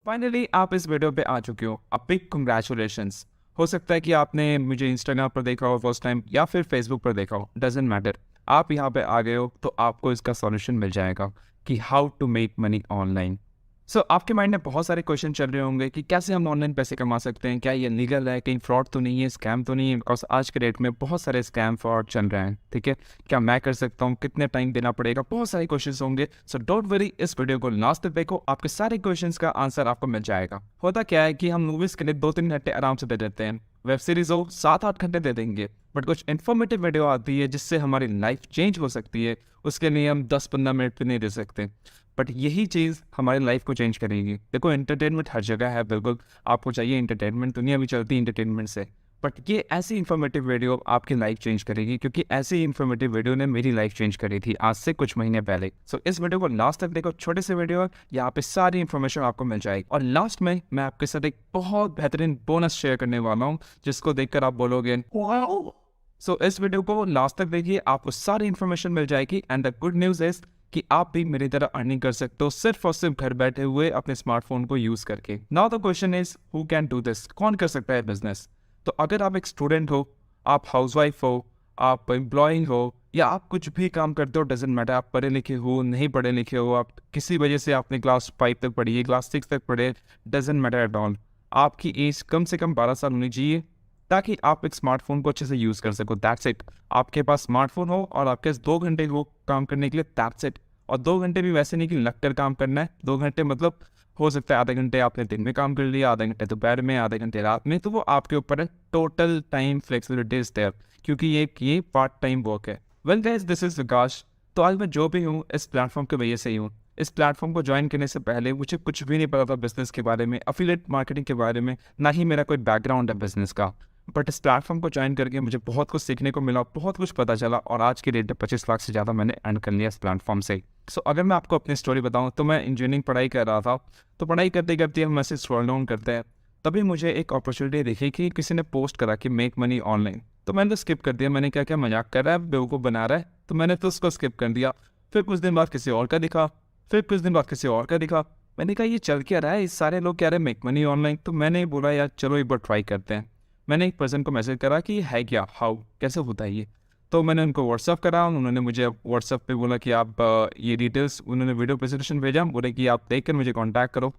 Finally आप इस video पे आ चुके हो। A big congratulations. हो सकता है कि आपने मुझे इंस्टाग्राम पर देखा हो फर्स्ट टाइम या फिर फेसबुक पर देखा हो, डजेंट मैटर। आप यहाँ पे आ गए हो तो आपको इसका सॉल्यूशन मिल जाएगा कि how to make money online. So आपके माइंड में बहुत सारे क्वेश्चन चल रहे होंगे कि कैसे हम ऑनलाइन पैसे कमा सकते हैं, क्या ये लीगल है, कहीं फ्रॉड तो नहीं है, स्कैम तो नहीं है, बिकॉज आज के डेट में बहुत सारे स्कैम फ्रॉड चल रहे हैं। ठीक है, क्या मैं कर सकता हूँ, कितने टाइम देना पड़ेगा, बहुत सारे क्वेश्चन होंगे। सो डोंट वरी, इस वीडियो को लास्ट तक देखो, आपके सारे क्वेश्चन का आंसर आपको मिल जाएगा। होता क्या है कि हम मूवीज के लिए 2-3 घंटे आराम से दे देते हैं, वेब सीरीज हो 7-8 घंटे दे देंगे, बट कुछ इन्फॉर्मेटिव वीडियो आती है जिससे हमारी लाइफ चेंज हो सकती है, उसके लिए हम 10-15 मिनट भी नहीं दे सकते। बट यही चीज़ हमारी लाइफ को चेंज करेगी। देखो, एंटरटेनमेंट हर जगह है, बिल्कुल आपको चाहिए एंटरटेनमेंट, दुनिया भी चलती है एंटरटेनमेंट से। बट ये ऐसी इन्फॉर्मेटिव वीडियो आपकी लाइफ चेंज करेगी, क्योंकि ऐसी इन्फॉर्मेटिव वीडियो ने मेरी लाइफ चेंज करी थी आज से कुछ महीने पहले। सो इस वीडियो को लास्ट तक देखो, छोटे से वीडियो है, यहाँ पे सारी इन्फॉर्मेशन आपको मिल जाएगी। और लास्ट में मैं आपके साथ एक बहुत बेहतरीन बोनस शेयर करने वाला हूँ, जिसको देखकर आप बोलोगे वाओ। सो इस वीडियो को लास्ट तक देखिए, आपको सारी इन्फॉर्मेशन मिल जाएगी। And the good news is कि आप भी मेरी तरह अर्निंग कर सकते हो, सिर्फ और सिर्फ घर बैठे हुए अपने स्मार्टफोन को यूज करके। Now the question is, who can do this? कौन कर सकता है बिजनेस? तो अगर आप एक स्टूडेंट हो, आप हाउसवाइफ हो, आप एम्प्लॉइंग हो, या आप कुछ भी काम करते हो, डजेंट मैटर, आप पढ़े लिखे हो, नहीं पढ़े लिखे हो, आप किसी वजह से आपने क्लास 5 तक पढ़ी है, क्लास 6 तक पढ़े, डजेंट मैटर एट ऑल। आपकी एज कम से कम 12 साल होनी चाहिए, ताकि आप एक स्मार्टफोन को अच्छे से यूज़ कर सको। That's it. आपके पास स्मार्टफोन हो और आपके पास 2 घंटे हो काम करने के लिए, दैट्स इट। और 2 घंटे भी वैसे नहीं कि लगकर काम करना है। 2 घंटे मतलब हो सकता है आधे घंटे आपने दिन में काम कर लिया, आधे घंटे दोपहर में, आधे घंटे रात में, तो वो आपके ऊपर है। Total time flexibility is there, क्योंकि ये पार्ट टाइम वर्क है। Well guys, this is Vikas. तो आज मैं जो भी हूँ इस प्लेटफॉर्म की वजह से ही हूँ। इस प्लेटफॉर्म को ज्वाइन करने से पहले मुझे कुछ भी नहीं पता था बिजनेस के बारे में, अफिलिएट मार्केटिंग के बारे में, ना ही मेरा कोई बैकग्राउंड है बिजनेस का। बट इस प्लेटफॉर्म को ज्वाइन करके मुझे बहुत कुछ सीखने को मिला, बहुत कुछ पता चला, और आज की डेट में 25 लाख से ज़्यादा मैंने अर्न कर लिया इस प्लेटफॉर्म से। सो अगर मैं आपको अपनी स्टोरी बताऊं, तो मैं इंजीनियरिंग पढ़ाई कर रहा था। तो पढ़ाई करते करते हम ऐसे स्क्रॉल डाउन करते हैं, तभी मुझे एक अपॉर्चुनिटी दिखी कि किसी ने पोस्ट करा कि मेक मनी ऑनलाइन। तो मैंने तो स्किप कर दिया। मैंने क्या मजाक कर रहा है, बेवकूफ़ बना रहा है, तो मैंने तो उसको स्किप कर दिया। फिर कुछ दिन बाद किसी और का दिखा, फिर कुछ दिन बाद किसी और का दिखा। मैंने कहा ये चल क्या रहा है, इस सारे लोग कह रहे हैं मेक मनी ऑनलाइन। तो मैंने बोला यार चलो एक बार ट्राई करते हैं। मैंने एक पर्सन को मैसेज करा कि है क्या, हाउ, कैसे होता है ये। तो मैंने उनको व्हाट्सअप करा, उन्होंने मुझे व्हाट्सअप पे बोला कि आप ये डिटेल्स, उन्होंने वीडियो प्रेजेंटेशन भेजा, बोले कि आप देख कर मुझे कांटेक्ट करो।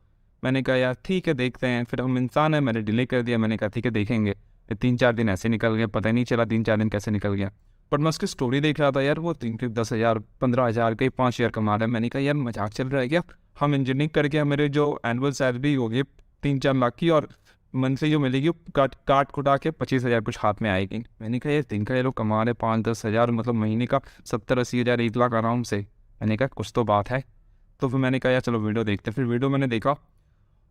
मैंने कहा यार ठीक है, देखते हैं, फिर हम इंसान है, मैंने डिले कर दिया। मैंने कहा ठीक है देखेंगे। फिर 3-4 दिन ऐसे निकल गए, पता ही नहीं चला 3-4 दिन कैसे निकल गया। बट मैं उसकी स्टोरी देख रहा था यार, वो 10,000 15,000 कहीं 5,000 कमा रहा है। मैंने कहा यार मजाक चल रहा है क्या? हम इंजीनियरिंग करके मेरे जो एनुअल सैलरी होगी 3-4 लाख की, और मंथली जो मिलेगी काट कुटा के 25,000 कुछ हाथ में आएगी। मैंने कहा यार दिन का ये लोग कमा रहे 5-10 हज़ार, मतलब महीने का 70-80 हज़ार, 1 लाख आराम से। मैंने कहा कुछ तो बात है। तो फिर मैंने कहा यार चलो वीडियो देखते। फिर वीडियो मैंने देखा,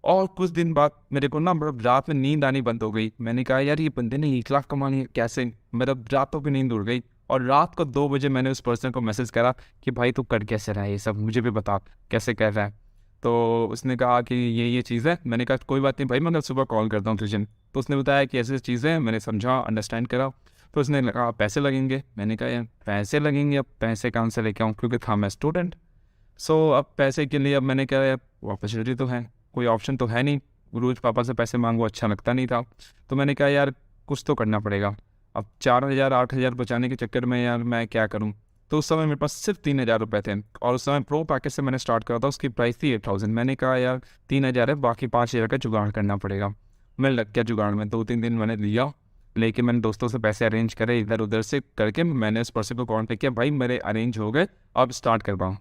और कुछ दिन बाद मेरे को ना मतलब रात में नींद आनी बंद हो गई। मैंने कहा यार ये बंदे ने 1 लाख कमा लिया कैसे? मतलब रातों की नींद उड़ गई। और रात को 2 बजे मैंने उस पर्सन को मैसेज करा कि भाई तू कर कैसे रहा है ये सब, मुझे भी बता कैसे कर रहा है। तो उसने कहा कि ये चीज़ है। मैंने कहा कोई बात नहीं भाई, मैं कल सुबह कॉल करता हूँ तुझे। तो उसने बताया कि ऐसी चीज़ें हैं। मैंने समझा, अंडरस्टैंड करा। तो उसने कहा पैसे लगेंगे। मैंने कहा यार पैसे लगेंगे, अब पैसे कहाँ से लेके आऊँ, क्योंकि था मैं स्टूडेंट। सो अब पैसे के लिए अब मैंने कहा यार अपॉर्चुनिटी तो है, कोई ऑप्शन तो है नहीं, रोज़ पापा से पैसे मांगो अच्छा लगता नहीं था। तो मैंने कहा यार कुछ तो करना पड़ेगा। अब 4,000 8,000 बचाने के चक्कर में यार मैं क्या करूँ। तो उस समय मेरे पास सिर्फ 3,000 रुपये थे, और उस समय प्रो पैकेज से मैंने स्टार्ट करा था, उसकी प्राइस थी 8,000। मैंने कहा यार 3,000 है, बाकी 5,000 का जुगाड़ करना पड़ेगा। मैं लग गया जुगाड़ में, 2-3 दिन मैंने लिया, लेकिन मैंने दोस्तों से पैसे अरेंज करे, इधर उधर से करके मैंने उस पर्सन को कॉन्टेक्ट किया, भाई मेरे अरेंज हो गए, अब स्टार्ट कर पाऊँ।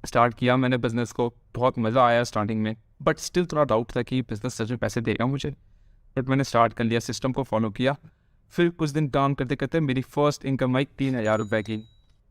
स्टार्ट किया मैंने बिज़नेस को, बहुत मज़ा आया स्टार्टिंग में, बट स्टिल थोड़ा डाउट था कि बिज़नेस सच में पैसे देगा मुझे। बट मैंने स्टार्ट कर लिया, सिस्टम को फॉलो किया। फिर कुछ दिन काम करते करते मेरी फर्स्ट इनकम आई 3,000 रुपये की।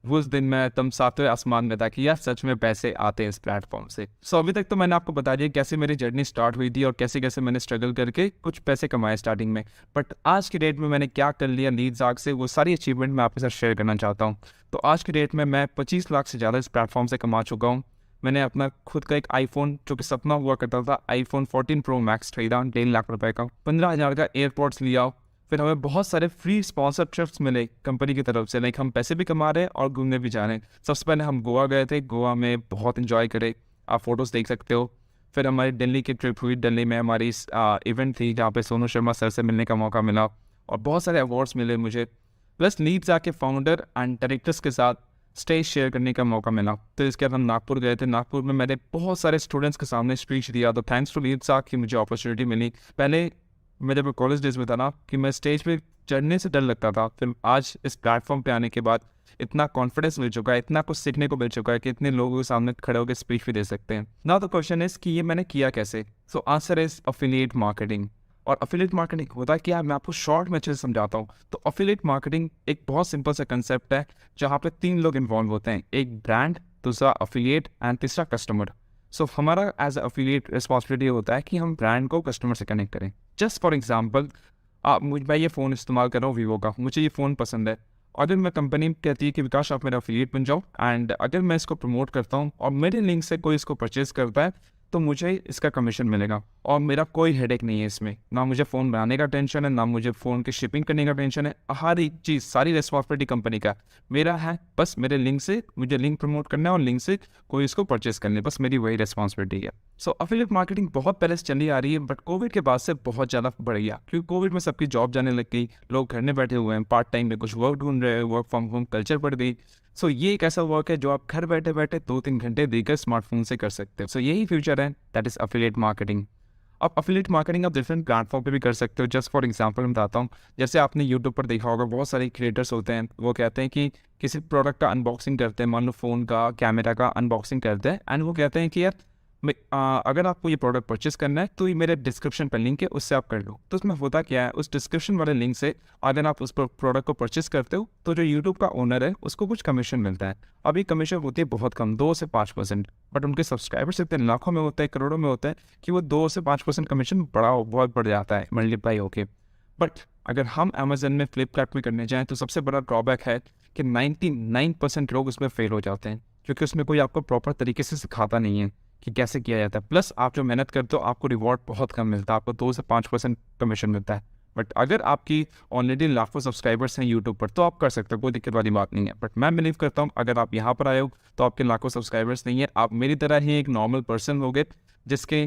उस दिन मैं एकदम सातवें आसमान में था कि यार सच में पैसे आते हैं इस प्लेटफॉर्म से। सो अभी तक तो मैंने आपको बता दिया कैसे मेरी जर्नी स्टार्ट हुई थी, और कैसे कैसे मैंने स्ट्रगल करके कुछ पैसे कमाए स्टार्टिंग में। बट आज की डेट में मैंने क्या कर लिया नीड्स आग से, वो सारी अचीवमेंट मैं आपके साथ शेयर करना चाहता हूँ। तो आज की डेट में मैं 25 लाख से ज़्यादा इस प्लेटफॉर्म से कमा चुका हूँ। मैंने अपना खुद का एक आईफोन, जो कि सपना हुआ करता था, आईफोन 14 प्रो मैक्स खरीदा 1.5 लाख रुपए का। 15,000 का एयरपोर्ट्स लिया। फिर हमें बहुत सारे फ्री स्पॉन्सरशिप्स मिले कंपनी की तरफ से, लाइक हम पैसे भी कमा रहे हैं और घूमने भी जा रहे हैं। सबसे पहले हम गोवा गए थे, गोवा में बहुत इंजॉय करे, आप फोटोज़ देख सकते हो। फिर हमारी दिल्ली की ट्रिप हुई, दिल्ली में हमारी इवेंट थी जहाँ पे सोनू शर्मा सर से मिलने का मौका मिला और बहुत सारे अवार्ड्स मिले मुझे। प्लस लीड्स आके फाउंडर एंड डायरेक्टर्स के साथ स्टेज शेयर करने का मौका मिला। तो इसके बाद हम नागपुर गए थे, नागपुर में मैंने बहुत सारे स्टूडेंट्स के सामने स्पीच दिया। तो थैंक्स टू लीड्स की मुझे अपॉर्चुनिटी मिली। पहले मैं जब कॉलेज डेज में था ना कि मैं स्टेज पे चढ़ने से डर लगता था, फिर आज इस प्लेटफॉर्म पे आने के बाद इतना कॉन्फिडेंस मिल चुका है, इतना कुछ सीखने को मिल चुका है कि इतने लोगों के सामने खड़े होकर स्पीच भी दे सकते हैं ना। तो क्वेश्चन इज कि ये मैंने किया कैसे। So answer is affiliate marketing. और अफिलिएट मार्केटिंग होता है क्या, मैं आपको शॉर्ट में अच्छे से समझाता हूँ। तो अफिलिएट मार्केटिंग एक बहुत सिंपल सा कंसेप्ट है जहाँ पे 3 लोग इन्वॉल्व होते हैं, एक ब्रांड, दूसरा अफिलिएट एंड तीसरा कस्टमर। सो हमारा एज अफिलिएट रिस्पॉन्सिबिलिटी होता है कि हम ब्रांड को कस्टमर से कनेक्ट करें। जस्ट फॉर एग्जाम्पल, मैं ये फ़ोन इस्तेमाल कर रहा हूँ वीवो का, मुझे ये फ़ोन पसंद है। अगर मैं कंपनी कहती है कि विकास आप मेरा अफिलिएट बन जाओ, एंड अगर मैं इसको प्रमोट करता हूँ और मेरे लिंक से कोई इसको परचेज करता है तो मुझे इसका कमीशन मिलेगा और मेरा कोई हेडेक नहीं है इसमें। ना मुझे फ़ोन बनाने का टेंशन है, ना मुझे फ़ोन की शिपिंग करने का टेंशन है। हर एक चीज़, सारी रिस्पॉन्सिबिलिटी कंपनी का मेरा है। बस मेरे लिंक से मुझे लिंक प्रमोट करना है और लिंक से कोई इसको परचेस करना है, बस मेरी वही रिस्पॉन्सिबिलिटी है। सो अफिलिएट मार्केटिंग बहुत पहले से चली आ रही है, बट कोविड के बाद से बहुत ज़्यादा बढ़ गया, क्योंकि कोविड में सबकी जॉब जाने लग गई, लोग घर में बैठे हुए हैं, पार्ट टाइम में कुछ वर्क ढूंढ रहे हैं, वर्क फ्रॉम होम कल्चर बढ़ गई। सो ये एक ऐसा वर्क है जो आप घर बैठे बैठे 2-3 घंटे देकर स्मार्टफोन से कर सकते हो। सो यही फ्यूचर है, दैट इज अफिलिएट मार्केटिंग। अब अफिलिएट मार्केटिंग आप डिफरेंट प्लेटफॉर्म पे भी कर सकते हो। जस्ट फॉर एग्जांपल मैं बताता हूँ, जैसे आपने यूट्यूब पर देखा होगा बहुत सारे क्रिएटर्स होते हैं, वो कहते हैं कि किसी प्रोडक्ट का अनबॉक्सिंग करते हैं, मान लो फ़ोन का, कैमरा का अनबॉक्सिंग करते हैं, एंड वो कहते हैं कि यार अगर आपको ये प्रोडक्ट परचेस करना है तो ये मेरे डिस्क्रिप्शन पर लिंक है, उससे आप कर लो। तो उसमें होता क्या है, उस डिस्क्रिप्शन वाले लिंक से अगर आप उस प्रोडक्ट को परचेस करते हो तो जो यूट्यूब का ओनर है उसको कुछ कमीशन मिलता है। अभी कमीशन होती है बहुत कम, 2 से 5%, बट उनके सब्सक्राइबर्स इतने लाखों में होते हैं, करोड़ों में होते हैं कि वो 2 से 5% कमीशन बहुत बढ़ जाता है मल्टीप्लाई होके। बट अगर हम अमेजन में, फ्लिपकार्ट में करने जाएँ तो सबसे बड़ा ड्रॉबैक है कि 99% लोग उसमें फेल हो जाते हैं, क्योंकि उसमें कोई आपको प्रॉपर तरीके से सिखाता नहीं है कि कैसे किया जाता है। प्लस आप जो मेहनत करते हो आपको रिवॉर्ड बहुत कम मिलता है, आपको 2 से 5% कमीशन मिलता है। बट अगर आपकी ऑलरेडी लाखों सब्सक्राइबर्स हैं यूट्यूब पर तो आप कर सकते हो, कोई दिक्कत वाली बात नहीं है। बट मैं बिलीव करता हूँ अगर आप यहाँ पर आए हो तो आपके लाखों सब्सक्राइबर्स नहीं है, आप मेरी तरह ही एक नॉर्मल पर्सन हो गए जिसके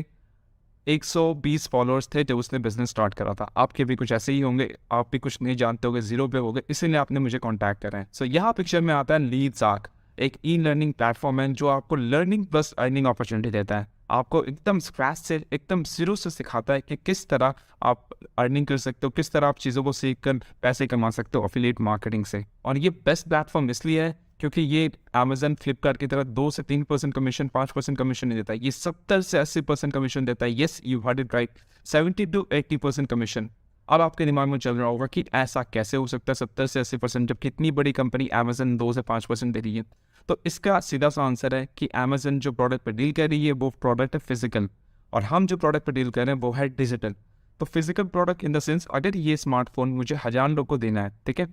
120 फॉलोअर्स थे जब उसने बिजनेस स्टार्ट करा था। आपके भी कुछ ऐसे ही होंगे, आप भी कुछ नहीं जानते होंगे, जीरो पे हो गए, इसीलिए आपने मुझे कॉन्टैक्ट करा है। सो यहाँ पिक्चर में आता है लीड्स आर्क, एक ई लर्निंग प्लेटफॉर्म है जो आपको लर्निंग प्लस अर्निंग अपॉर्चुनिटी देता है। आपको एकदम स्क्रैच से, एकदम जीरो से सिखाता है कि किस तरह आप अर्निंग कर सकते हो, किस तरह आप चीज़ों को सीख कर पैसे कमा सकते हो अफिलिएट मार्केटिंग से। और ये बेस्ट प्लेटफॉर्म इसलिए है क्योंकि ये अमेजन, फ्लिपकार्ट की तरह 2 से 3% कमीशन, 5% कमीशन नहीं देता है, ये 70 से 80% कमीशन देता है। Yes, you heard it right, 70 to 80% commission. अब आपके दिमाग में चल रहा होगा कि ऐसा कैसे हो सकता है 70 से 80%, जब कितनी बड़ी कंपनी अमेजन 2 से 5% दे रही है। तो इसका सीधा सा आंसर है कि अमेजन जो प्रोडक्ट पर डील कर रही है वो प्रोडक्ट है फिजिकल, और हम जो प्रोडक्ट पर डील कर रहे हैं वो है डिजिटल। तो physical product in the sense, अगर ये स्मार्टफोन मुझे 1000 लोगों को देना है, ठीक है,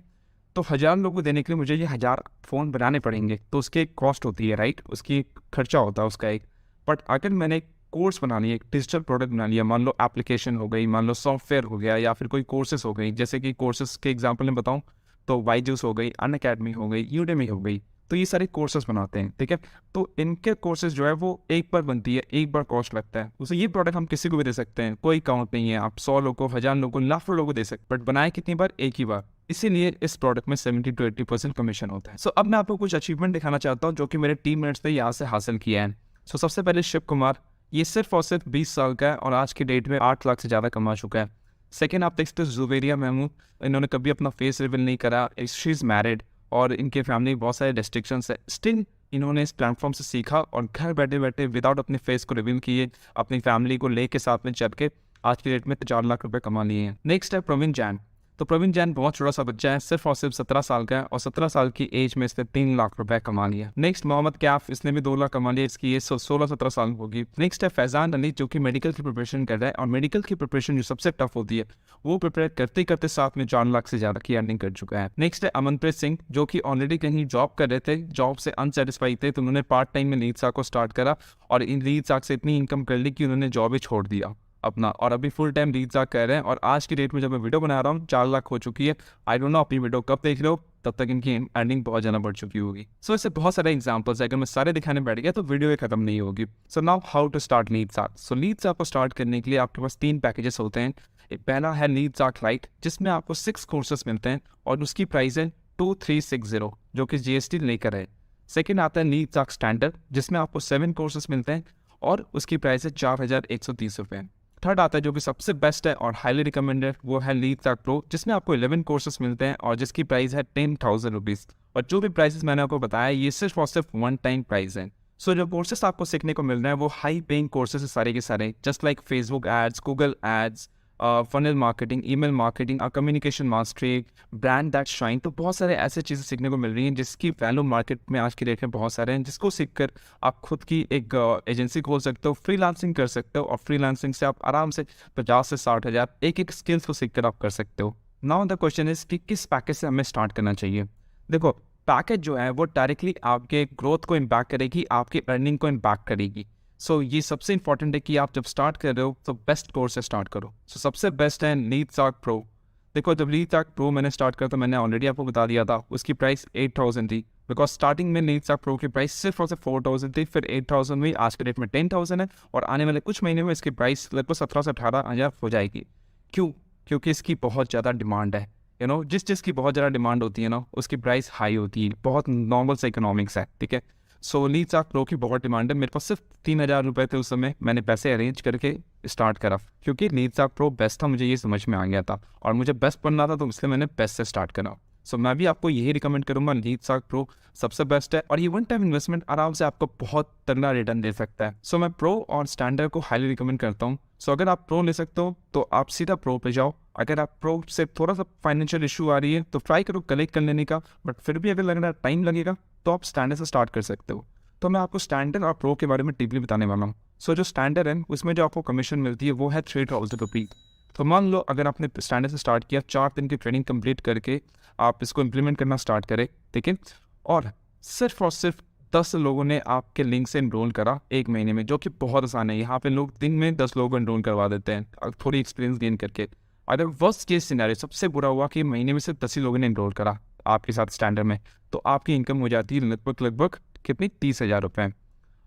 तो 1000 लोगों को देने के लिए मुझे ये 1000 फ़ोन बनाने पड़ेंगे, तो उसकी एक कॉस्ट होती है, राइट, उसकी खर्चा होता है उसका एक। बट अगर मैंने एक कोर्स बना लिया, एक डिजिटल प्रोडक्ट बना लिया, मान लो एप्लीकेशन हो गई, मान लो सॉफ्टवेयर हो गया, या फिर कोई कोर्सेज हो गई, जैसे कि कोर्सेज के एग्जांपल में बताऊं तो बायजूस हो गई, अनअकैडमी हो गई, यूडेमी हो गई, तो ये सारे कोर्सेज बनाते हैं, ठीक है। तो इनके कोर्सेज जो है वो एक बार बनती है, एक बार कॉस्ट लगता है। उसे ये प्रोडक्ट हम किसी को भी दे सकते हैं, कोई काउंट नहीं है, आप 100 लोगों को, 1000 लोगों को, लाखों लोगों को दे सकते, बट बनाए कितनी बार, एक ही बार। इसीलिए इस प्रोडक्ट में 70 to 80% कमीशन होता है। सो अब मैं आपको कुछ अचीवमेंट दिखाना चाहता हूँ जो कि मेरे टीममेट्स ने यहाँ से हासिल किया है। सो सबसे पहले शिव कुमार, ये सिर्फ और सिर्फ 20 साल का है और आज की डेट में 8 लाख से ज़्यादा कमा चुका है। सेकेंड आप देख सकते हो जुवेरिया महमूद, इन्होंने कभी अपना फेस रिवील नहीं करा, शी इज़ मैरिड और इनके फैमिली में बहुत सारे रेस्ट्रिक्शंस है, स्टिल इन्होंने इस प्लेटफॉर्म से सीखा और घर बैठे बैठे विदाउट अपने फेस को रिवील किए अपनी फैमिली को लेके साथ में चल के आज की डेट में 4 लाख रुपए कमा लिए हैं। नेक्स्ट है प्रवीण जैन। तो प्रवीण जैन बहुत छोटा सा बच्चा है, सिर्फ और सिर्फ 17 साल का है और 17 साल की एज में इसने 3 लाख रुपए कमा लिया। नेक्स्ट मोहम्मद कैफ, इसने भी 2 लाख कमा लिया, इसकी एज 16-17 साल होगी। नेक्स्ट है फैजान अली जो कि मेडिकल की प्रिपरेशन कर रहा है और मेडिकल की प्रिपरेशन जो सबसे टफ होती है वो प्रिपेयर करते करते साथ में 4 लाख से ज़्यादा की अर्निंग कर चुका है। नेक्स्ट है अमनप्रीत सिंह जो कि ऑलरेडी कहीं जॉब कर रहे थे, जॉब से अनसेटिस्फाइड थे, तो उन्होंने पार्ट टाइम में लीड्स को स्टार्ट करा और इन लीड्स से इतनी इनकम कर ली कि उन्होंने जॉब ही छोड़ दिया अपना, और अभी फुल टाइम लीड्स कर रहे हैं। और आज की डेट में जब मैं वीडियो बना रहा हूँ 4 लाख हो चुकी है। आई डोंट नो अपनी वीडियो कब देख रहे हो, तब तक इनकी अर्निंग बहुत ज़्यादा बढ़ चुकी होगी। सो ऐसे बहुत सारे एग्जांपल्स है, अगर मैं सारे दिखाने बैठ गया तो वीडियो खत्म नहीं होगी। So now how to start LeadsArk. So LeadsArk को स्टार्ट करने के लिए आपके पास 3 पैकेजेस होते हैं। एक पहला है लीड्सआर्क लाइट, जिसमें आपको 6 कोर्सेस मिलते हैं और उसकी प्राइस है 2360, जो कि GST लेकर है। सेकेंड आता है लीड्सआर्क स्टैंडर्ड, जिसमें आपको 7 कोर्सेस मिलते हैं और उसकी प्राइस है 4130 रुपये। थर्ड आता है जो कि सबसे बेस्ट है और हाईली रिकमेंडेड, वो है लीड्सआर्क प्रो, जिसमें आपको 11 कोर्सेस मिलते हैं और जिसकी प्राइस है 10,000 रुपीज़। और जो भी प्राइसेस मैंने आपको बताया ये सिर्फ और सिर्फ वन टाइम प्राइस है। सो जो कोर्सेस आपको सीखने को मिल रहे हैं वो हाई पेइंग कोर्सेस है सारे के सारे, just like Facebook ads, Google ads, funnel marketing, email marketing, communication mastery, brand that shine. तो बहुत सारे ऐसे चीज़ें सीखने को मिल रही हैं जिसकी वैल्यू मार्केट में आज की डेट में बहुत सारे हैं, जिसको सीखकर आप खुद की एक एजेंसी खोल सकते हो, फ्रीलांसिंग कर सकते हो और फ्रीलांसिंग से आप आराम से 50 से 60 हज़ार एक स्किल्स को सीखकर आप कर सकते हो। नाउ द क्वेश्चन इज कि किस पैकेज से हमें स्टार्ट करना चाहिए। देखो, पैकेज जो है वो डायरेक्टली आपके ग्रोथ को इम्पैक्ट करेगी, आपकी अर्निंग को इम्पैक्ट करेगी। सो ये सबसे इंपॉर्टेंट है कि आप जब स्टार्ट कर रहे हो तो बेस्ट कोर्स से स्टार्ट करो। सो सबसे बेस्ट है लीड्सआर्क प्रो। देखो, जब लीड्सआर्क प्रो मैंने स्टार्ट किया तो मैंने ऑलरेडी आपको बता दिया था उसकी प्राइस 8000 थी, बिकॉज स्टार्टिंग में लीड्सआर्क प्रो की प्राइस सिर्फ और सिर्फ 4000 थी, फिर 8000 हुई, आज के डेट में 10000 है और आने वाले कुछ महीने में इसकी प्राइस लगभग 17 से 18 हज़ार हो जाएगी। क्यों? क्योंकि इसकी बहुत ज़्यादा डिमांड है। जिस चीज़ की बहुत ज़्यादा डिमांड होती है ना, उसकी प्राइस हाई होती है। बहुत नॉर्मल से इकोनॉमिक्स है, ठीक है। सो लीड्सआर्क प्रो की बहुत डिमांड है। मेरे पास सिर्फ 3000 रुपये थे उस समय, मैंने पैसे अरेंज करके स्टार्ट करा क्योंकि लीड्सआर्क प्रो बेस्ट था, मुझे ये समझ में आ गया था और मुझे बेस्ट बनना था, तो इसलिए मैंने बेस्ट से स्टार्ट करा। सो मैं भी आपको यही रिकमेंड करूँगा, लीड्सआर्क प्रो सबसे बेस्ट है और ये वन टाइम इन्वेस्टमेंट आराम से आपको बहुत तगड़ा रिटर्न दे सकता है। सो मैं प्रो और स्टैंडर्ड को हाईली रिकमेंड करता हूँ। सो अगर आप प्रो ले सकते हो तो आप सीधा प्रो पे जाओ। अगर आप प्रो से थोड़ा सा फाइनेंशियल इशू आ रही है तो ट्राई करो कलेक्ट कर लेने का, बट फिर भी अगर लग रहा है टाइम लगेगा तो आप स्टैंडर्ड से स्टार्ट कर सकते हो। तो मैं आपको स्टैंडर्ड और प्रो के बारे में डीपली बताने वाला हूँ। सो जो स्टैंडर्ड है उसमें जो आपको कमीशन मिलती है वो है 3000 रुपीज़। तो मान लो अगर आपने स्टैंडर्ड से स्टार्ट किया, 4 दिन की ट्रेनिंग कंप्लीट करके आप इसको इम्प्लीमेंट करना स्टार्ट करें, ठीक है, और सिर्फ 10 लोगों ने आपके लिंक से एनरोल करा एक महीने में, जो कि बहुत आसान है। यहाँ पे लोग दिन में 10 लोगों को एनरोल करवा देते हैं थोड़ी एक्सपीरियंस गेन करके। अगर वर्स्ट केस सिनेरियो सबसे बुरा हुआ कि महीने में सिर्फ 10 ही लोगों ने एनरोल करा आपके साथ स्टैंडर्ड में, तो आपकी इनकम हो जाती है लगभग कितनी, 30,000 रुपये।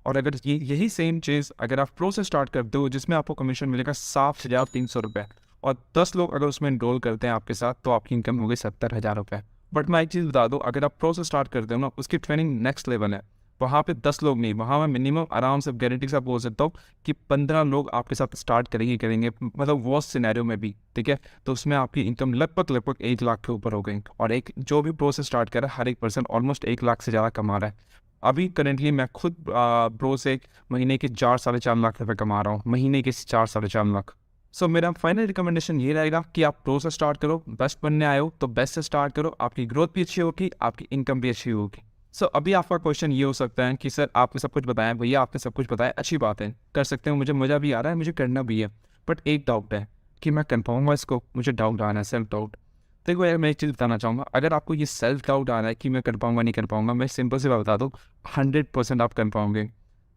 और अगर यही सेम चीज़ अगर आप प्रो से स्टार्ट करते हो जिसमें आपको कमीशन मिलेगा 7,300 रुपये और 10 लोग अगर उसमें एनरोल करते हैं आपके साथ, तो आपकी इनकम हो गई 70,000 रुपये। बट मैं एक चीज़ बता दूँ, अगर आप प्रो से स्टार्ट करते हो ना, उसकी ट्रेनिंग नेक्स्ट लेवल है। वहाँ पे 10 लोग नहीं, वहाँ मैं मिनिमम आराम से गारंटी से बोल सकता हूँ कि 15 लोग आपके साथ स्टार्ट करेंगे, मतलब वर्स्ट सिनेरियो में भी, ठीक है। तो उसमें आपकी इनकम लगभग 1 लाख के ऊपर हो गई और एक जो भी प्रो से स्टार्ट कर रहा है हर एक पर्सन ऑलमोस्ट 1 लाख से ज़्यादा कमा रहा है। अभी करेंटली मैं खुद प्रो से महीने के 4-4.5 लाख रुपए कमा रहा हूँ, महीने के 4-4.5 लाख। सो मेरा फाइनल रिकमेंडेशन ये रहेगा कि आप प्रो से स्टार्ट करो, बेस्ट बनने आए हो तो बेस्ट से स्टार्ट करो, आपकी ग्रोथ भी अच्छी होगी, आपकी इनकम भी अच्छी होगी। सो अभी आपका क्वेश्चन ये हो सकता है कि सर आपने सब कुछ बताया, भैया आपने सब कुछ बताया, अच्छी बात है, कर सकते हो, मुझे मज़ा भी आ रहा है, मुझे करना भी है, बट एक डाउट है कि मैं कर पाऊँगा इसको, मुझे डाउट आ रहा है, सेल्फ डाउट। देखो यार, मैं एक चीज़ बताना चाहूँगा, अगर आपको ये सेल्फ डाउट आ रहा है कि मैं कर पाऊँगा नहीं कर पाऊँगा, मैं सिंपल से बात बता दूँ, 100% आप कर पाओगे।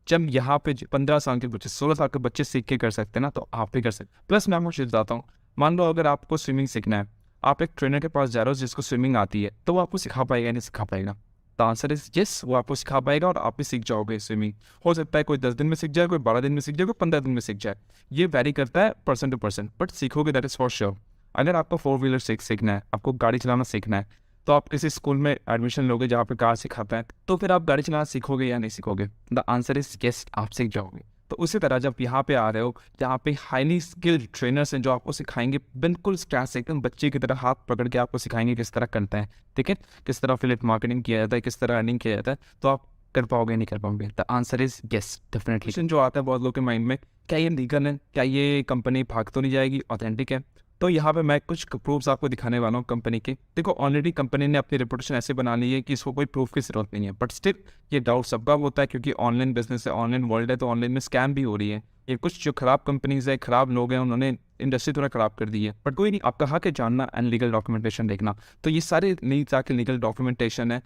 जब यहाँ पे 15 साल के बच्चे, 16 साल के बच्चे सीख के कर सकते हैं ना, तो आप भी कर सकते। प्लस मैं आपको चीज़ बताता हूँ, मान लो अगर आपको स्विमिंग सीखना है, आप एक ट्रेनर के पास जा रहे हो जिसको स्विमिंग आती है, तो वो आपको सिखा पाएगा नहीं सिखा पाएगा? द आंसर इज यस, वो आपको सिखा पाएगा और आप भी सीख जाओगे स्विमिंग। हो सकता है कोई 10 दिन में सीख जाए, कोई 12 दिन में सीख जाए, कोई 15 दिन में सीख जाए, ये वेरी करता है पर्सन टू पर्सन, बट सीखोगे दैट इज़ फॉर श्योर। अगर आपको 4 व्हीलर सीखना है, आपको गाड़ी चलाना सीखना है, तो आप किसी स्कूल में एडमिशन लोगे जहाँ पे कार सिखाता है, तो फिर आप गाड़ी चलाना सीखोगे या नहीं सीखोगे? द आंसर इज यस, आप सीख जाओगे। तो उसी तरह जब यहाँ पे आ रहे हो, जहाँ पे हाईली स्किल्ड ट्रेनर्स हैं जो आपको सिखाएंगे बिल्कुल स्क्रैच से, एकदम बच्चे की तरह हाथ पकड़ के आपको सिखाएंगे किस तरह करते हैं, ठीक है, किस तरह एफिलिएट मार्केटिंग किया जाता है, किस तरह अर्निंग किया जाता है, तो आप कर पाओगे नहीं कर पाओगे? The answer is yes, definitely. Question जो आता है बहुत लोगों के माइंड में, क्या ये लीगल है, क्या ये कंपनी भाग तो नहीं जाएगी, ऑथेंटिक है? तो यहाँ पे मैं कुछ प्रूफ्स आपको दिखाने वाला हूँ कंपनी के। देखो, ऑलरेडी कंपनी ने अपनी रेपुटेशन ऐसे बना ली है कि इसको कोई प्रूफ की जरूरत नहीं है, बट स्टिल ये डाउट सबका होता है क्योंकि ऑनलाइन बिजनेस है, ऑनलाइन वर्ल्ड है, तो ऑनलाइन में स्कैम भी हो रही है। ये कुछ जो खराब कंपनीज है, खराब लोग हैं, उन्होंने इंडस्ट्री थोड़ा खराब कर दी है, बट कोई नहीं, आपका हक है जानना एंड लीगल डॉक्यूमेंटेशन देखना। तो ये सारे नीड्स आके लीगल डॉक्यूमेंटेशन है।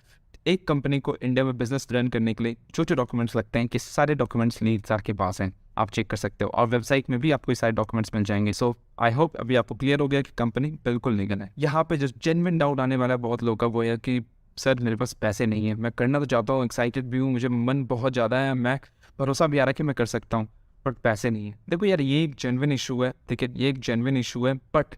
एक कंपनी को इंडिया में बिजनेस रन करने के लिए जो जो डॉक्यूमेंट्स लगते हैं, कि सारे डॉक्यूमेंट्स नीड्स आके पास हैं, आप चेक कर सकते हो, और वेबसाइट में भी आपको ये सारे डॉक्यूमेंट्स मिल जाएंगे। सो आई होप अभी आपको क्लियर हो गया कि कंपनी बिल्कुल नहीं करना है। यहाँ पे जो जेन्युइन डाउट आने वाला है बहुत लोगों का वो है कि सर मेरे पास पैसे नहीं है, मैं करना तो चाहता हूँ, एक्साइटेड भी हूँ, मुझे मन बहुत ज़्यादा है, मैं भरोसा भी आ रहा है कि मैं कर सकता हूँ, बट पैसे नहीं है। देखो यार, ये एक जेन्युइन इशू है, ठीक है, ये एक जेन्युइन इशू है, बट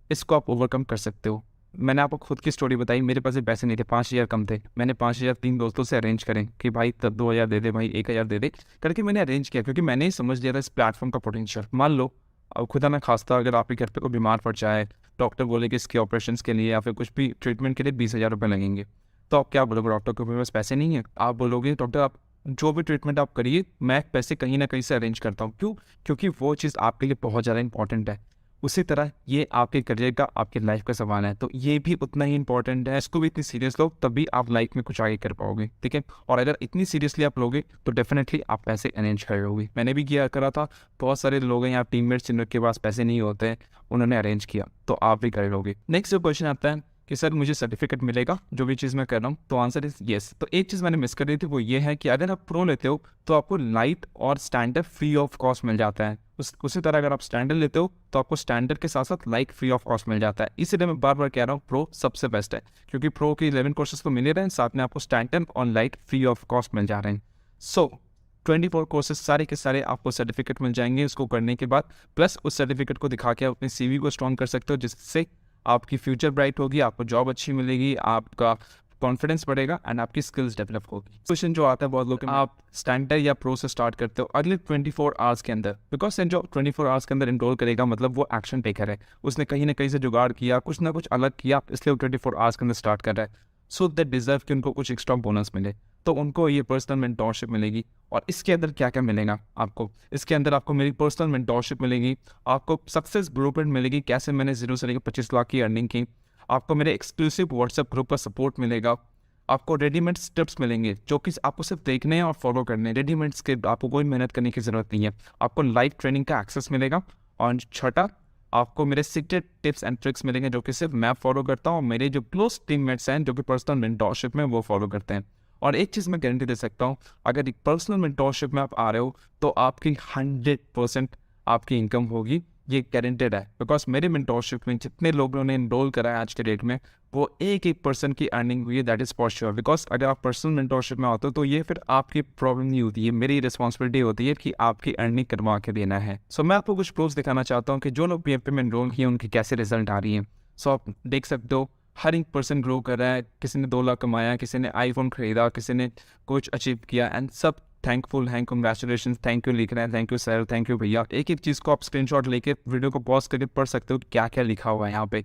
इसको आप ओवरकम कर सकते हो। मैंने आपको खुद की स्टोरी बताई, मेरे पास भी पैसे नहीं थे, 5,000 कम थे, मैंने 5,000 3 दोस्तों से अरेंज करें कि भाई तब 2,000 दे दे, भाई 1,000 दे दे करके मैंने अरेंज किया, क्योंकि मैंने ही समझ लिया था इस प्लेटफॉर्म का पोटेंशियल। मान लो अब खुदा ना खास्ता अगर आपके घर पे कोई बीमार पड़ जाए, डॉक्टर बोले कि इसके ऑपरेशन के लिए या फिर कुछ भी ट्रीटमेंट के लिए 20,000 रुपये लगेंगे, तो आप क्या बोलोगे? डॉक्टर के पास पैसे नहीं है? आप बोलोगे डॉक्टर आप जो भी ट्रीटमेंट आप करिए, मैं पैसे कहीं ना कहीं से अरेंज करता हूँ। क्यों? क्योंकि वो चीज़ आपके लिए बहुत ज़्यादा इंपॉर्टेंट है। उसी तरह ये आपके करियर का, आपके लाइफ का सवाल है, तो ये भी उतना ही इंपॉर्टेंट है। इसको भी इतनी सीरियस लो, तभी आप लाइफ में कुछ आगे कर पाओगे, ठीक है। और अगर इतनी सीरियसली आप लोगे तो डेफिनेटली आप पैसे अरेंज कर लोगे। मैंने भी किया करा था, बहुत सारे लोग हैं यहाँ टीममेट्स जिनके पास पैसे नहीं होते हैं, उन्होंने अरेंज किया, तो आप भी कर लोगे। नेक्स्ट जो क्वेश्चन आता है कि सर मुझे सर्टिफिकेट मिलेगा जो भी चीज़ मैं कर रहा हूँ, तो आंसर इज येस। तो एक चीज़ मैंने मिस कर दी थी, वो ये है कि अगर आप प्रो लेते हो तो आपको लाइट और स्टैंडर्ड फ्री ऑफ कॉस्ट मिल जाता है। उसी तरह अगर आप स्टैंडर्ड लेते हो तो आपको स्टैंडर्ड के साथ साथ लाइट फ्री ऑफ कॉस्ट मिल जाता है। इसीलिए मैं बार बार कह रहा हूँ प्रो सबसे बेस्ट है, क्योंकि प्रो के 11 कोर्सेज तो मिल रहे हैं, साथ में आपको स्टैंडर्ड और लाइट फ्री ऑफ कॉस्ट मिल जा रहे हैं। सो 24 कोर्सेज सारे के सारे आपको सर्टिफिकेट मिल जाएंगे उसको करने के बाद, प्लस उस सर्टिफिकेट को दिखा के आप अपने CV को स्ट्रॉन्ग कर सकते हो, जिससे आपकी फ्यूचर ब्राइट होगी, आपको जॉब अच्छी मिलेगी, आपका कॉन्फिडेंस बढ़ेगा एंड आपकी स्किल्स डेवलप होगी। क्वेश्चन जो आता है बहुत लोग, आप स्टैंडर्ड या प्रो से स्टार्ट करते हो अगले 24 आवर्स के अंदर, बिकॉज जो 24 आवर्स के अंदर इनरोल करेगा मतलब वो एक्शन टेकर है, उसने कहीं ना कहीं से जुगाड़ किया, कुछ ना कुछ अलग किया, इसलिए वो 24 आवर्स के अंदर स्टार्ट कर रहा है। सो दैट डिजर्व कि उनको कुछ एक्स्ट्रा बोनस मिले, तो उनको ये पर्सनल मेंटोरशिप मिलेगी। और इसके अंदर क्या क्या मिलेगा आपको? इसके अंदर आपको मेरी पर्सनल मेंटोरशिप मिलेगी, आपको सक्सेस ब्लूप्रिंट मिलेगी, कैसे मैंने 0 से लेकर 25 लाख की अर्निंग की, आपको मेरे एक्सक्लूसिव व्हाट्सएप ग्रुप का सपोर्ट मिलेगा, आपको रेडीमेड स्टेप्स मिलेंगे जो कि आपको सिर्फ देखने हैं और फॉलो करने हैं। रेडीमेड के आपको कोई मेहनत करने की ज़रूरत नहीं है। आपको लाइव ट्रेनिंग का एक्सेस मिलेगा, और छठा आपको मेरे सीक्रेट टिप्स एंड ट्रिक्स मिलेंगे जो कि सिर्फ मैं फॉलो करता हूँ, मेरे जो क्लोज टीममेट्स हैं जो कि पर्सनल मेंटोरशिप में वो फॉलो करते हैं। और एक चीज़ मैं गारंटी दे सकता हूँ, अगर एक पर्सनल मेंटोरशिप में आप आ रहे हो तो आपकी 100% आपकी इनकम होगी, ये गारंटेड है। बिकॉज मेरे मेंटोरशिप में जितने लोगों ने इनरोल करा है आज के डेट में, वो एक पर्सन की अर्निंग हुई है, that is for sure. Because अगर आप पर्सनल मेंटोरशिप में आते हो तो ये फिर आपकी प्रॉब्लम नहीं होती है, मेरी रिस्पॉन्सिबिलिटी होती है कि आपकी अर्निंग करवा के देना है। सो मैं आपको कुछ प्रूफ दिखाना चाहता हूँ कि जो लोग PFP में इनरोल किए उनके कैसे रिजल्ट आ रही हैं। सो आप देख सकते हो हर एक पर्सन ग्रो कर रहा है, किसी ने 2 लाख कमाया, किसी ने iPhone खरीदा, किसी ने कुछ अचीव किया, एंड सब थैंकफुल हैं, कंग्रेचुलेशन, थैंक यू लिख रहे हैं, thank you sir, thank you भैया। एक एक चीज़ को आप स्क्रीनशॉट लेके वीडियो को पॉज करके पढ़ सकते हो क्या क्या लिखा हुआ है यहाँ पे,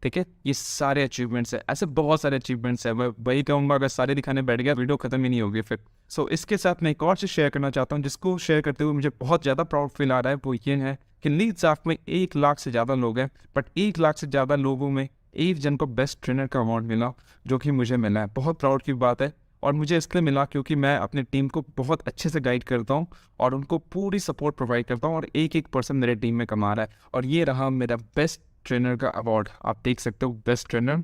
ठीक है। ये सारे अचीवमेंट्स है, ऐसे बहुत सारे अचीवमेंट्स है। मैं वही कहूँगा अगर सारे दिखाने बैठ गया वीडियो खत्म ही नहीं होगी फिर। सो इसके साथ मैं एक और चीज़ शेयर करना चाहता हूँ, जिसको शेयर करते हुए मुझे बहुत ज़्यादा प्राउड फील आ रहा है। वो ये है कि लीड्स ऐप में 1 लाख से ज़्यादा लोग हैं, बट 1 लाख से ज़्यादा लोगों में एक जन को बेस्ट ट्रेनर का अवार्ड मिला, जो कि मुझे मिला है। बहुत प्राउड की बात है, और मुझे इसलिए मिला क्योंकि मैं अपनी टीम को बहुत अच्छे से गाइड करता हूँ और उनको पूरी सपोर्ट प्रोवाइड करता हूँ, और एक पर्सन मेरे टीम में कमा रहा है। और ये रहा मेरा बेस्ट ट्रेनर का अवार्ड, आप देख सकते हो, बेस्ट ट्रेनर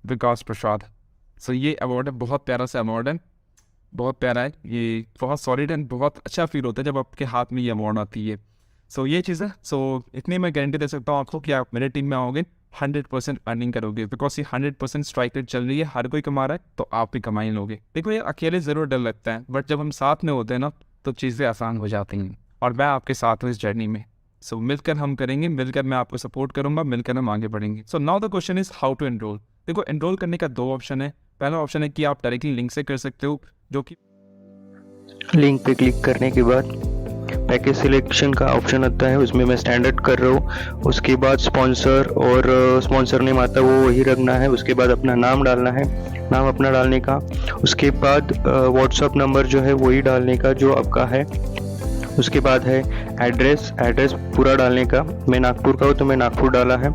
विकास प्रसाद। सो ये अवार्ड है, बहुत प्यारा सा अवार्ड है, बहुत प्यारा है, ये बहुत सॉलिड एंड बहुत अच्छा फील होता है जब आपके हाथ में ये अवार्ड आती है। सो ये चीज़ है। सो इतनी मैं गारंटी दे सकता हूँ आपको कि आप मेरे टीम में आओगे 100% अर्निंग करोगे, बिकॉज ये 100% स्ट्राइक रेट चल रही है, हर कोई कमा रहा है, तो आप भी कमा ही लोगे। देखो ये अकेले ज़रूर डर लगता है, बट जब हम साथ में होते हैं ना तो चीज़ें आसान हो जाती हैं, और मैं आपके साथ हूँ इस जर्नी में। सो मिलकर हम करेंगे, मिलकर मैं आपको सपोर्ट करूंगा, मिलकर हम आगे बढ़ेंगे। So now the question is how to enroll. देखो एनरोल करने का 2 ऑप्शन है। पहला ऑप्शन है कि आप डायरेक्टली लिंक से कर सकते हो, जो कि लिंक पे क्लिक करने के बाद पैकेज सिलेक्शन का ऑप्शन आता है, उसमें मैं स्टैंडर्ड कर रहा हूँ। उसके बाद स्पॉन्सर और स्पॉन्सर नेम आता है, वो वही रखना है। उसके बाद अपना नाम डालना है, नाम अपना डालने का। उसके बाद व्हाट्सअप नंबर जो है वही डालने का जो आपका है। उसके बाद है एड्रेस पूरा डालने का। मैं नागपुर का हूँ तो मैं नागपुर डाला है।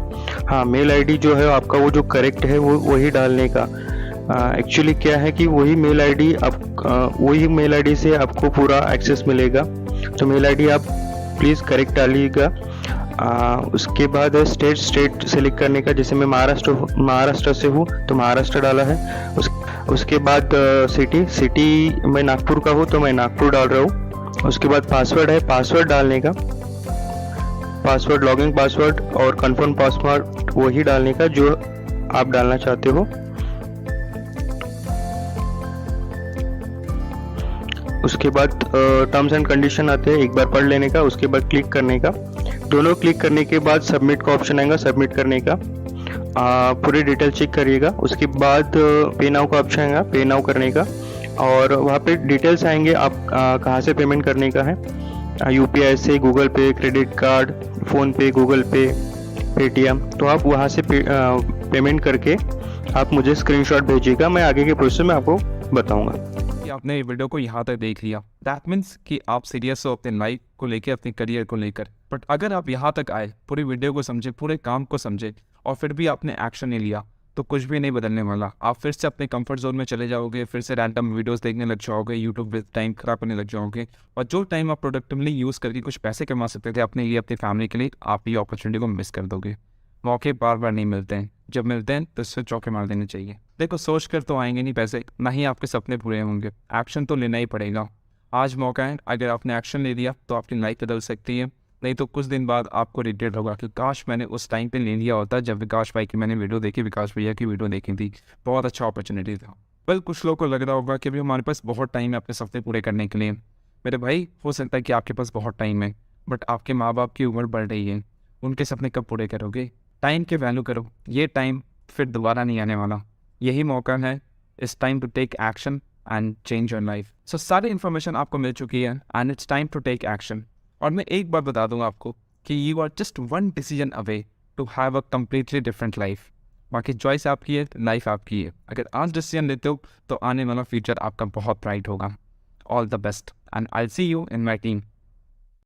हाँ, मेल आईडी जो है आपका वो जो करेक्ट है वो वही डालने का। एक्चुअली क्या है कि वही मेल आईडी से आपको पूरा एक्सेस मिलेगा, तो मेल आईडी आप प्लीज़ करेक्ट डालिएगा। उसके बाद है स्टेट सेलेक्ट करने का। जैसे मैं महाराष्ट्र से हूँ तो महाराष्ट्र डाला है। उसके बाद सिटी मैं नागपुर का हूँ तो मैं नागपुर डाल रहा हूँ। उसके बाद पासवर्ड है, पासवर्ड डालने का, पासवर्ड लॉगिन पासवर्ड और कंफर्म पासवर्ड वही डालने का जो आप डालना चाहते हो। उसके बाद टर्म्स एंड कंडीशन आते हैं, एक बार पढ़ लेने का, उसके बाद क्लिक करने का। दोनों क्लिक करने के बाद सबमिट का ऑप्शन आएगा, सबमिट करने का पूरी डिटेल चेक करिएगा। उसके बाद पे नाउ का ऑप्शन आएगा, पे नाउ करने का, और वहाँ पे डिटेल्स आएंगे आप कहाँ से पेमेंट करने का है, यूपीआई से, गूगल पे, क्रेडिट कार्ड, फ़ोन पे, गूगल पे, पेटीएम। तो आप वहाँ से पेमेंट करके आप मुझे स्क्रीनशॉट भेजिएगा, मैं आगे के प्रोसेस में आपको बताऊँगा। कि आपने ये वीडियो को यहाँ तक देख लिया, दैट मीन्स कि आप सीरियस हो अपने लाइफ को लेकर, अपने करियर को लेकर। बट अगर आप यहाँ तक आए, पूरी वीडियो को समझे, पूरे काम को समझे, और फिर भी आपने एक्शन नहीं लिया, तो कुछ भी नहीं बदलने वाला। आप फिर से अपने कंफर्ट जोन में चले जाओगे, फिर से रैंडम वीडियोस देखने लग जाओगे, यूट्यूब पे टाइम खराब करने लग जाओगे, और जो टाइम आप प्रोडक्टिवली यूज़ करके कुछ पैसे कमा सकते थे अपने लिए, अपनी फैमिली के लिए, आप ये अपॉर्चुनिटी को मिस कर दोगे। मौके बार बार नहीं मिलते हैं, जब मिलते हैं तो इससे चौके मार देने चाहिए। देखो, सोच कर तो आएंगे नहीं पैसे, ना ही आपके सपने पूरे होंगे, एक्शन तो लेना ही पड़ेगा। आज मौका है, अगर आपने एक्शन ले लिया तो आपकी लाइफ बदल सकती है, नहीं तो कुछ दिन बाद आपको रिग्रेट होगा कि काश मैंने उस टाइम पे ले लिया होता जब विकास भाई की मैंने वीडियो देखी, विकास भैया की वीडियो देखी थी, बहुत अच्छा अपॉर्चुनिटी था। बल कुछ लोगों को लग रहा होगा कि अभी हमारे पास बहुत टाइम है अपने सपने पूरे करने के लिए। मेरे भाई, हो सकता है कि आपके पास बहुत टाइम है, बट आपके माँ बाप की उम्र बढ़ रही है, उनके सपने कब पूरे करोगे? टाइम की वैल्यू करो, ये टाइम फिर दोबारा नहीं आने वाला। यही मौका है, it's time to take action and change your life. So सारी इन्फॉर्मेशन आपको मिल चुकी है and it's time to take action. और मैं एक बात बता दूंगा आपको कि you are just one decision away to have a completely different life. बाकी चॉइस आपकी है, लाइफ आपकी है। अगर आज डिसीजन लेते हो तो आने वाला फ्यूचर आपका बहुत ब्राइट होगा। All the best and I see you in my team.